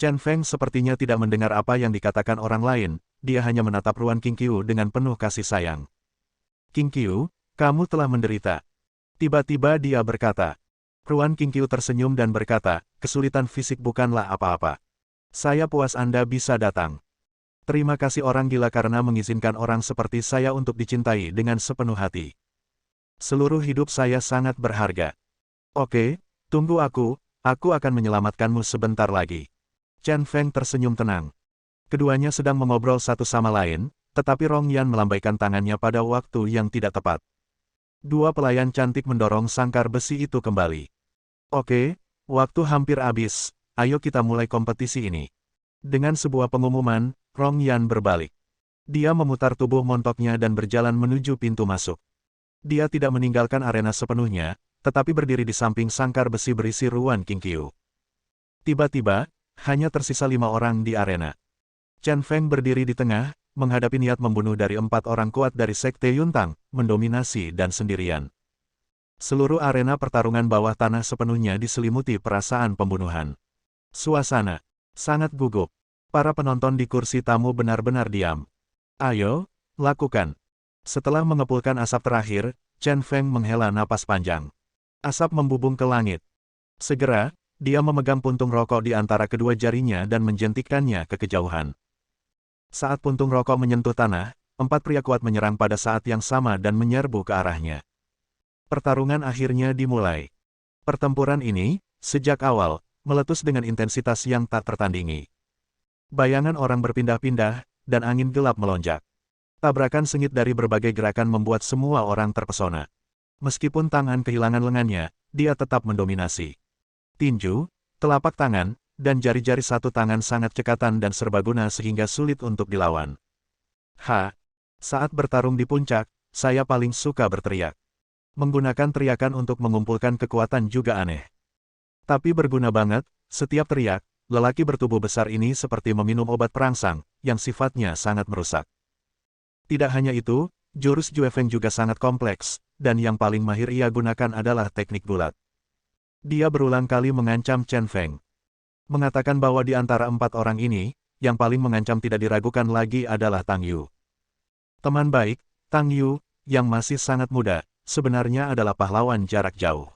Chen Feng sepertinya tidak mendengar apa yang dikatakan orang lain, dia hanya menatap Ruan Qingqiu dengan penuh kasih sayang. Qingqiu, kamu telah menderita. Tiba-tiba dia berkata. Ruan Qingqiu tersenyum dan berkata, kesulitan fisik bukanlah apa-apa. Saya puas Anda bisa datang. Terima kasih orang gila karena mengizinkan orang seperti saya untuk dicintai dengan sepenuh hati. Seluruh hidup saya sangat berharga. Oke, tunggu aku akan menyelamatkanmu sebentar lagi. Chen Feng tersenyum tenang. Keduanya sedang mengobrol satu sama lain, tetapi Rong Yan melambaikan tangannya pada waktu yang tidak tepat. 2 pelayan cantik mendorong sangkar besi itu kembali. Oke, waktu hampir habis, ayo kita mulai kompetisi ini. Dengan sebuah pengumuman, Rong Yan berbalik. Dia memutar tubuh montoknya dan berjalan menuju pintu masuk. Dia tidak meninggalkan arena sepenuhnya, tetapi berdiri di samping sangkar besi berisi ruan Qingqiu. Tiba-tiba, hanya tersisa 5 orang di arena. Chen Feng berdiri di tengah, menghadapi niat membunuh dari 4 orang kuat dari Sekte Yuntang, mendominasi dan sendirian. Seluruh arena pertarungan bawah tanah sepenuhnya diselimuti perasaan pembunuhan. Suasana sangat gugup. Para penonton di kursi tamu benar-benar diam. Ayo, lakukan. Setelah mengepulkan asap terakhir, Chen Feng menghela napas panjang. Asap membubung ke langit. Segera, dia memegang puntung rokok di antara kedua jarinya dan menjentikkannya ke kejauhan. Saat puntung rokok menyentuh tanah, 4 pria kuat menyerang pada saat yang sama dan menyerbu ke arahnya. Pertarungan akhirnya dimulai. Pertempuran ini, sejak awal, meletus dengan intensitas yang tak tertandingi. Bayangan orang berpindah-pindah, dan angin gelap melonjak. Tabrakan sengit dari berbagai gerakan membuat semua orang terpesona. Meskipun tangan kehilangan lengannya, dia tetap mendominasi. Tinju, telapak tangan, dan jari-jari satu tangan sangat cekatan dan serbaguna sehingga sulit untuk dilawan. Saat bertarung di puncak, saya paling suka berteriak. Menggunakan teriakan untuk mengumpulkan kekuatan juga aneh. Tapi berguna banget, setiap teriak, lelaki bertubuh besar ini seperti meminum obat perangsang, yang sifatnya sangat merusak. Tidak hanya itu, jurus Jue Feng juga sangat kompleks, dan yang paling mahir ia gunakan adalah teknik bulat. Dia berulang kali mengancam Chen Feng. Mengatakan bahwa di antara 4 orang ini, yang paling mengancam tidak diragukan lagi adalah Tang Yu. Teman baik, Tang Yu, yang masih sangat muda, sebenarnya adalah pahlawan jarak jauh.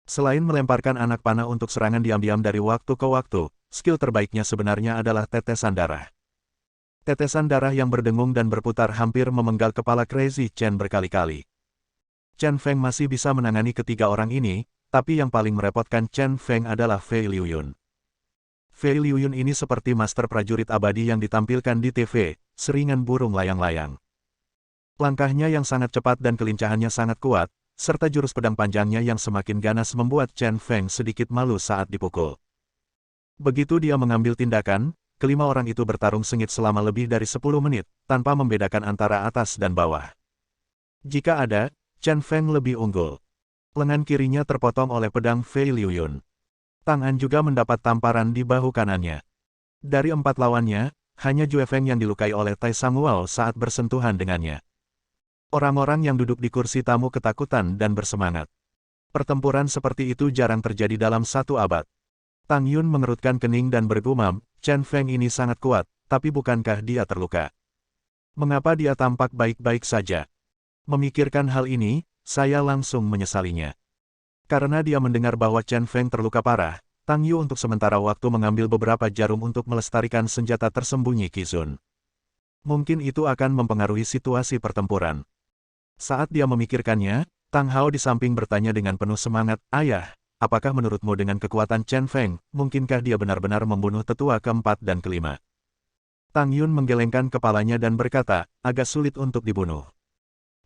Selain melemparkan anak panah untuk serangan diam-diam dari waktu ke waktu, skill terbaiknya sebenarnya adalah tetesan darah. Tetesan darah yang berdengung dan berputar hampir memenggal kepala Crazy Chen berkali-kali. Chen Feng masih bisa menangani ketiga orang ini, tapi yang paling merepotkan Chen Feng adalah Fei Liuyun. Fei Liuyun ini seperti master prajurit abadi yang ditampilkan di TV, seringan burung layang-layang. Langkahnya yang sangat cepat dan kelincahannya sangat kuat, serta jurus pedang panjangnya yang semakin ganas membuat Chen Feng sedikit malu saat dipukul. Begitu dia mengambil tindakan, kelima orang itu bertarung sengit selama lebih dari 10 menit, tanpa membedakan antara atas dan bawah. Jika ada, Chen Feng lebih unggul. Lengan kirinya terpotong oleh pedang Fei Liuyun. Tang An juga mendapat tamparan di bahu kanannya. Dari 4 lawannya, hanya Jue Feng yang dilukai oleh Tai Sangwao saat bersentuhan dengannya. Orang-orang yang duduk di kursi tamu ketakutan dan bersemangat. Pertempuran seperti itu jarang terjadi dalam 1 abad. Tang Yun mengerutkan kening dan bergumam, Chen Feng ini sangat kuat, tapi bukankah dia terluka? Mengapa dia tampak baik-baik saja? Memikirkan hal ini, saya langsung menyesalinya. Karena dia mendengar bahwa Chen Feng terluka parah, Tang Yu untuk sementara waktu mengambil beberapa jarum untuk melestarikan senjata tersembunyi Qizun. Mungkin itu akan mempengaruhi situasi pertempuran. Saat dia memikirkannya, Tang Hao di samping bertanya dengan penuh semangat, "Ayah, apakah menurutmu dengan kekuatan Chen Feng, mungkinkah dia benar-benar membunuh tetua keempat dan kelima?" Tang Yun menggelengkan kepalanya dan berkata, "Agak sulit untuk dibunuh.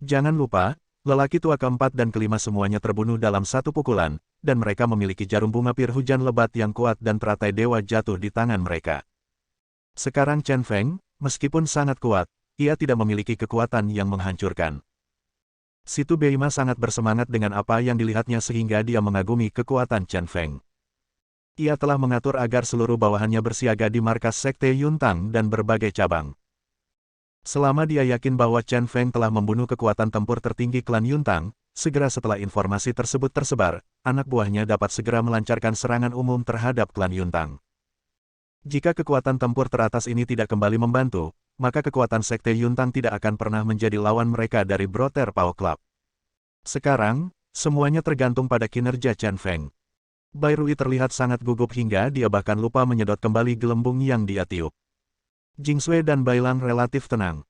Jangan lupa, lelaki tua keempat dan kelima semuanya terbunuh dalam 1 pukulan, dan mereka memiliki jarum bunga pir hujan lebat yang kuat dan teratai dewa jatuh di tangan mereka. Sekarang Chen Feng, meskipun sangat kuat, ia tidak memiliki kekuatan yang menghancurkan." Situ Beima sangat bersemangat dengan apa yang dilihatnya sehingga dia mengagumi kekuatan Chen Feng. Ia telah mengatur agar seluruh bawahannya bersiaga di markas Sekte Yuntang dan berbagai cabang. Selama dia yakin bahwa Chen Feng telah membunuh kekuatan tempur tertinggi klan Yuntang, segera setelah informasi tersebut tersebar, anak buahnya dapat segera melancarkan serangan umum terhadap klan Yuntang. Jika kekuatan tempur teratas ini tidak kembali membantu, maka kekuatan Sekte Yuntang tidak akan pernah menjadi lawan mereka dari Brother Pao Club. Sekarang, semuanya tergantung pada kinerja Chen Feng. Bai Rui terlihat sangat gugup hingga dia bahkan lupa menyedot kembali gelembung yang dia tiup. Jing Sui dan Bai Lang relatif tenang.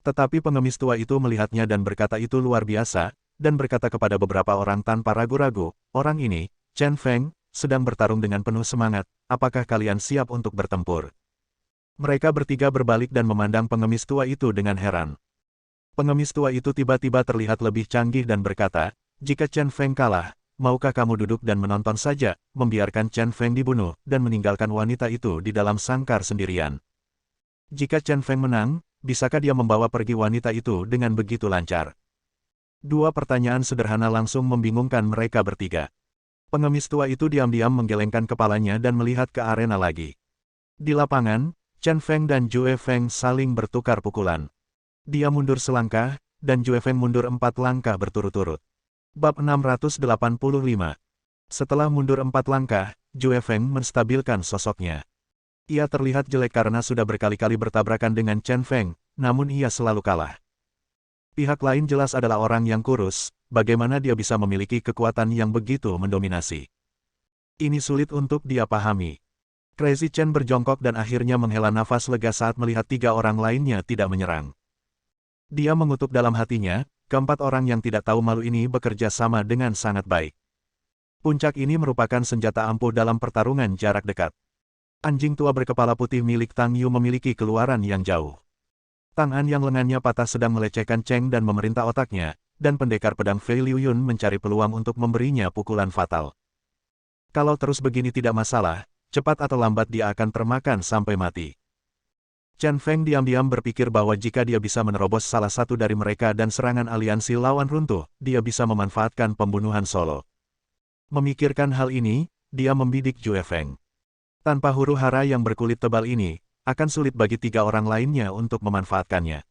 Tetapi pengemis tua itu melihatnya dan berkata itu luar biasa, dan berkata kepada beberapa orang tanpa ragu-ragu, "Orang ini, Chen Feng, sedang bertarung dengan penuh semangat, apakah kalian siap untuk bertempur?" Mereka bertiga berbalik dan memandang pengemis tua itu dengan heran. Pengemis tua itu tiba-tiba terlihat lebih canggih dan berkata, "Jika Chen Feng kalah, maukah kamu duduk dan menonton saja, membiarkan Chen Feng dibunuh, dan meninggalkan wanita itu di dalam sangkar sendirian? Jika Chen Feng menang, bisakah dia membawa pergi wanita itu dengan begitu lancar? Dua pertanyaan sederhana langsung membingungkan mereka bertiga. Pengemis tua itu diam-diam menggelengkan kepalanya dan melihat ke arena lagi. Di lapangan, Chen Feng dan Jue Feng saling bertukar pukulan. Dia mundur selangkah, dan Jue Feng mundur 4 langkah berturut-turut. Bab 685. Setelah mundur 4 langkah, Jue Feng menstabilkan sosoknya. Ia terlihat jelek karena sudah berkali-kali bertabrakan dengan Chen Feng, namun ia selalu kalah. Pihak lain jelas adalah orang yang kurus, bagaimana dia bisa memiliki kekuatan yang begitu mendominasi. Ini sulit untuk dia pahami. Crazy Chen berjongkok dan akhirnya menghela nafas lega saat melihat 3 orang lainnya tidak menyerang. Dia mengutuk dalam hatinya, keempat orang yang tidak tahu malu ini bekerja sama dengan sangat baik. Puncak ini merupakan senjata ampuh dalam pertarungan jarak dekat. Anjing tua berkepala putih milik Tang Yu memiliki keluaran yang jauh. Tangan yang lengannya patah sedang melecehkan Cheng dan memerintah otaknya, dan pendekar pedang Fei Liuyun mencari peluang untuk memberinya pukulan fatal. Kalau terus begini tidak masalah, cepat atau lambat dia akan termakan sampai mati. Chen Feng diam-diam berpikir bahwa jika dia bisa menerobos salah satu dari mereka dan serangan aliansi lawan runtuh, dia bisa memanfaatkan pembunuhan solo. Memikirkan hal ini, dia membidik Jue Feng. Tanpa huru hara yang berkulit tebal ini, akan sulit bagi 3 orang lainnya untuk memanfaatkannya.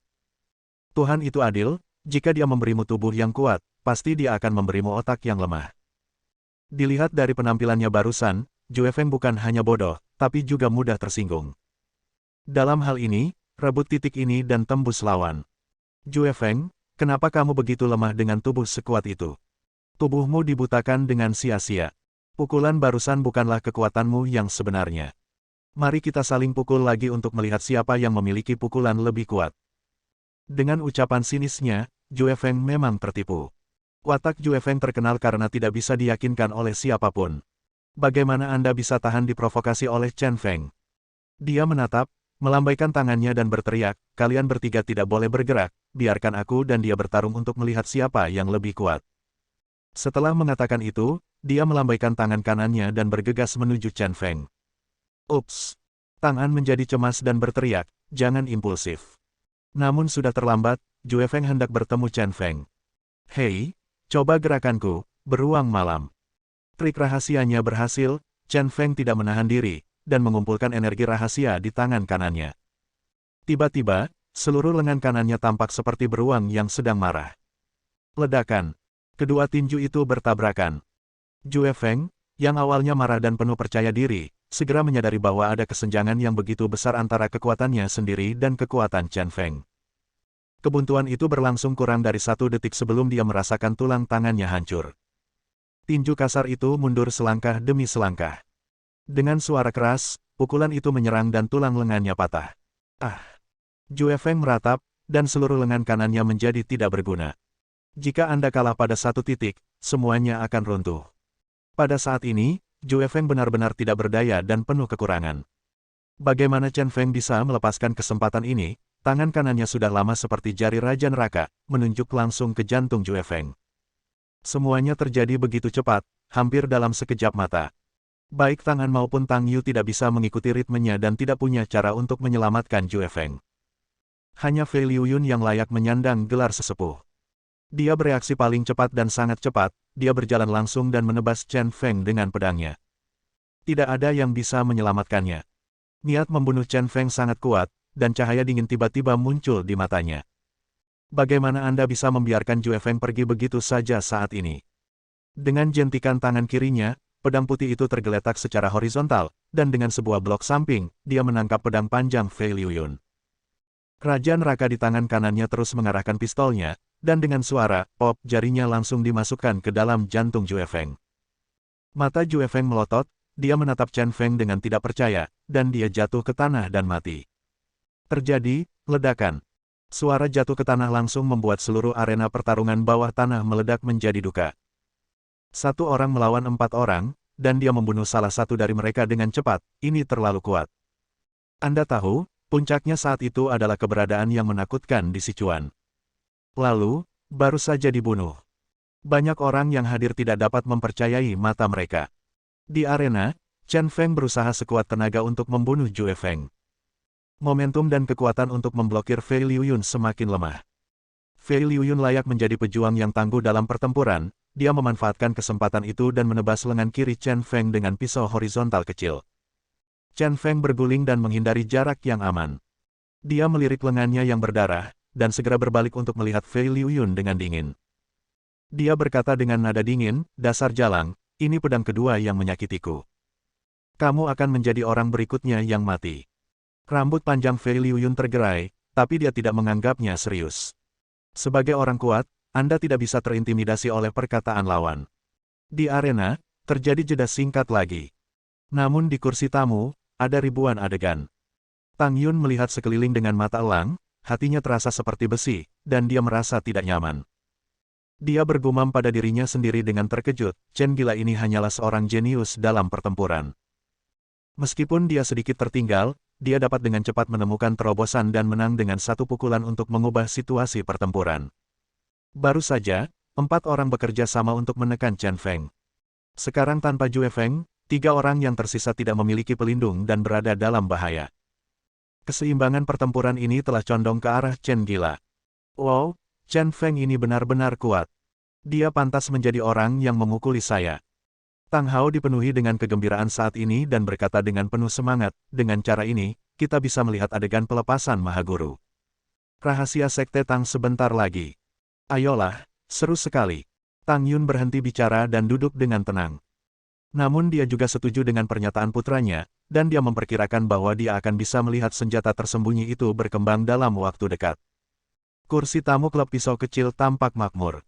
Tuhan itu adil, jika dia memberimu tubuh yang kuat, pasti dia akan memberimu otak yang lemah. Dilihat dari penampilannya barusan, Jue Feng bukan hanya bodoh, tapi juga mudah tersinggung. Dalam hal ini, rebut titik ini dan tembus lawan. Jue Feng, kenapa kamu begitu lemah dengan tubuh sekuat itu? Tubuhmu dibutakan dengan sia-sia. Pukulan barusan bukanlah kekuatanmu yang sebenarnya. Mari kita saling pukul lagi untuk melihat siapa yang memiliki pukulan lebih kuat. Dengan ucapan sinisnya, Jue Feng memang tertipu. Watak Jue Feng terkenal karena tidak bisa diyakinkan oleh siapapun. Bagaimana Anda bisa tahan diprovokasi oleh Chen Feng? Dia menatap, melambaikan tangannya dan berteriak, kalian bertiga tidak boleh bergerak, biarkan aku dan dia bertarung untuk melihat siapa yang lebih kuat. Setelah mengatakan itu, dia melambaikan tangan kanannya dan bergegas menuju Chen Feng. Ups! Tangan menjadi cemas dan berteriak, jangan impulsif. Namun sudah terlambat, Jue Feng hendak bertemu Chen Feng. Hei, coba gerakanku, beruang malam. Trik rahasianya berhasil, Chen Feng tidak menahan diri, dan mengumpulkan energi rahasia di tangan kanannya. Tiba-tiba, seluruh lengan kanannya tampak seperti beruang yang sedang marah. Ledakan. Kedua tinju itu bertabrakan. Jue Feng, yang awalnya marah dan penuh percaya diri, segera menyadari bahwa ada kesenjangan yang begitu besar antara kekuatannya sendiri dan kekuatan Chen Feng. Kebuntuan itu berlangsung kurang dari 1 detik sebelum dia merasakan tulang tangannya hancur. Tinju kasar itu mundur selangkah demi selangkah. Dengan suara keras, pukulan itu menyerang dan tulang lengannya patah. Ah! Jue Feng meratap, dan seluruh lengan kanannya menjadi tidak berguna. Jika Anda kalah pada 1 titik, semuanya akan runtuh. Pada saat ini, Jue Feng benar-benar tidak berdaya dan penuh kekurangan. Bagaimana Chen Feng bisa melepaskan kesempatan ini? Tangan kanannya sudah lama seperti jari Raja Neraka, menunjuk langsung ke jantung Jue Feng. Semuanya terjadi begitu cepat, hampir dalam sekejap mata. Baik tangan maupun Tang Yu tidak bisa mengikuti ritmenya dan tidak punya cara untuk menyelamatkan Jue Feng. Hanya Fei Liuyun yang layak menyandang gelar sesepuh. Dia bereaksi paling cepat dan sangat cepat, dia berjalan langsung dan menebas Chen Feng dengan pedangnya. Tidak ada yang bisa menyelamatkannya. Niat membunuh Chen Feng sangat kuat, dan cahaya dingin tiba-tiba muncul di matanya. Bagaimana Anda bisa membiarkan Jue Feng pergi begitu saja saat ini? Dengan jentikan tangan kirinya, pedang putih itu tergeletak secara horizontal, dan dengan sebuah blok samping, dia menangkap pedang panjang Fei Liuyun. Raja Neraka di tangan kanannya terus mengarahkan pistolnya, dan dengan suara pop jarinya langsung dimasukkan ke dalam jantung Jue Feng. Mata Jue Feng melotot, dia menatap Chen Feng dengan tidak percaya, dan dia jatuh ke tanah dan mati. Terjadi ledakan. Suara jatuh ke tanah langsung membuat seluruh arena pertarungan bawah tanah meledak menjadi duka. 1 orang melawan 4 orang, dan dia membunuh salah satu dari mereka dengan cepat, ini terlalu kuat. Anda tahu, puncaknya saat itu adalah keberadaan yang menakutkan di Sichuan. Lalu, baru saja dibunuh. Banyak orang yang hadir tidak dapat mempercayai mata mereka. Di arena, Chen Feng berusaha sekuat tenaga untuk membunuh Jue Feng. Momentum dan kekuatan untuk memblokir Fei Liuyun semakin lemah. Fei Liuyun layak menjadi pejuang yang tangguh dalam pertempuran, dia memanfaatkan kesempatan itu dan menebas lengan kiri Chen Feng dengan pisau horizontal kecil. Chen Feng berguling dan menghindari jarak yang aman. Dia melirik lengannya yang berdarah, dan segera berbalik untuk melihat Fei Liuyun dengan dingin. Dia berkata dengan nada dingin, "Dasar jalang, ini pedang kedua yang menyakitiku. Kamu akan menjadi orang berikutnya yang mati." Rambut panjang Fei Liuyun tergerai, tapi dia tidak menganggapnya serius. Sebagai orang kuat, Anda tidak bisa terintimidasi oleh perkataan lawan. Di arena, terjadi jeda singkat lagi. Namun di kursi tamu, ada ribuan adegan. Tang Yun melihat sekeliling dengan mata elang, hatinya terasa seperti besi, dan dia merasa tidak nyaman. Dia bergumam pada dirinya sendiri dengan terkejut, Chen gila ini hanyalah seorang jenius dalam pertempuran. Meskipun dia sedikit tertinggal, dia dapat dengan cepat menemukan terobosan dan menang dengan satu pukulan untuk mengubah situasi pertempuran. Baru saja, 4 orang bekerja sama untuk menekan Chen Feng. Sekarang tanpa Jue Feng, 3 orang yang tersisa tidak memiliki pelindung dan berada dalam bahaya. Keseimbangan pertempuran ini telah condong ke arah Chen gila. Wow, Chen Feng ini benar-benar kuat. Dia pantas menjadi orang yang memukuli saya. Tang Hao dipenuhi dengan kegembiraan saat ini dan berkata dengan penuh semangat, dengan cara ini, kita bisa melihat adegan pelepasan Mahaguru. Rahasia Sekte Tang sebentar lagi. Ayolah, seru sekali. Tang Yun berhenti bicara dan duduk dengan tenang. Namun dia juga setuju dengan pernyataan putranya, dan dia memperkirakan bahwa dia akan bisa melihat senjata tersembunyi itu berkembang dalam waktu dekat. Kursi tamu klub pisau kecil tampak makmur.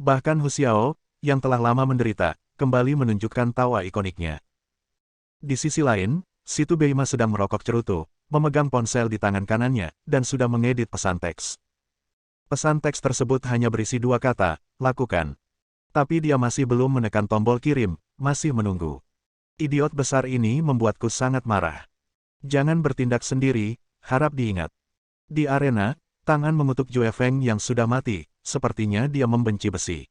Bahkan Hu Xiao, yang telah lama menderita, kembali menunjukkan tawa ikoniknya. Di sisi lain, Situ Beima sedang merokok cerutu, memegang ponsel di tangan kanannya, dan sudah mengedit pesan teks. Pesan teks tersebut hanya berisi 2 kata, lakukan. Tapi dia masih belum menekan tombol kirim, masih menunggu. Idiot besar ini membuatku sangat marah. Jangan bertindak sendiri, harap diingat. Di arena, tangan mengutuk Jue Feng yang sudah mati, sepertinya dia membenci besi.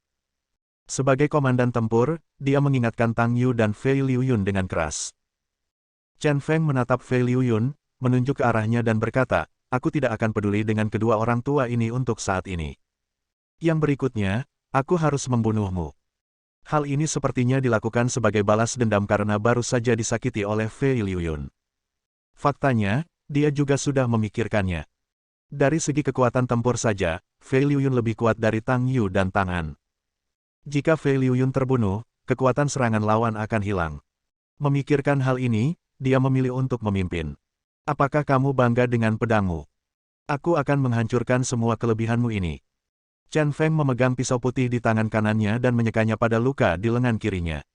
Sebagai komandan tempur, dia mengingatkan Tang Yu dan Fei Liuyun dengan keras. Chen Feng menatap Fei Liuyun, menunjuk ke arahnya dan berkata, aku tidak akan peduli dengan kedua orang tua ini untuk saat ini. Yang berikutnya, aku harus membunuhmu. Hal ini sepertinya dilakukan sebagai balas dendam karena baru saja disakiti oleh Fei Liuyun. Faktanya, dia juga sudah memikirkannya. Dari segi kekuatan tempur saja, Fei Liuyun lebih kuat dari Tang Yu dan Tang An. Jika Fei Liuyun terbunuh, kekuatan serangan lawan akan hilang. Memikirkan hal ini, dia memilih untuk memimpin. Apakah kamu bangga dengan pedangmu? Aku akan menghancurkan semua kelebihanmu ini. Chen Feng memegang pisau putih di tangan kanannya dan menyekanya pada luka di lengan kirinya.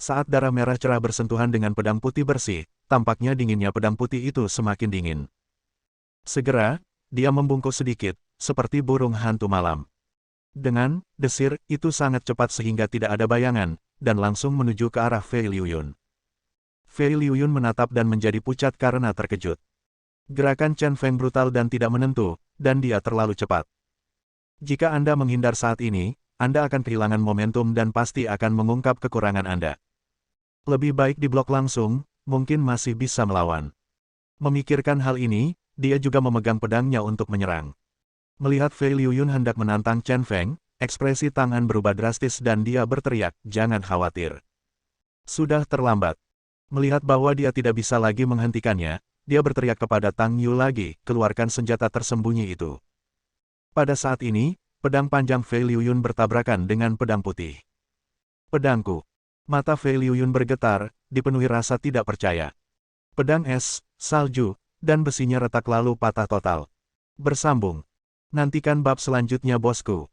Saat darah merah cerah bersentuhan dengan pedang putih bersih, tampaknya dinginnya pedang putih itu semakin dingin. Segera, dia membungkuk sedikit, seperti burung hantu malam. Dengan desir, itu sangat cepat sehingga tidak ada bayangan, dan langsung menuju ke arah Fei Liuyun. Fei Liuyun menatap dan menjadi pucat karena terkejut. Gerakan Chen Feng brutal dan tidak menentu, dan dia terlalu cepat. Jika Anda menghindar saat ini, Anda akan kehilangan momentum dan pasti akan mengungkap kekurangan Anda. Lebih baik diblok langsung, mungkin masih bisa melawan. Memikirkan hal ini, dia juga memegang pedangnya untuk menyerang. Melihat Fei Liuyun hendak menantang Chen Feng, ekspresi Tang An berubah drastis dan dia berteriak, jangan khawatir. Sudah terlambat. Melihat bahwa dia tidak bisa lagi menghentikannya, dia berteriak kepada Tang Yu lagi, keluarkan senjata tersembunyi itu. Pada saat ini, pedang panjang Fei Liuyun bertabrakan dengan pedang putih. Pedangku. Mata Fei Liuyun bergetar, dipenuhi rasa tidak percaya. Pedang es, salju, dan besinya retak lalu patah total. Bersambung. Nantikan bab selanjutnya bosku.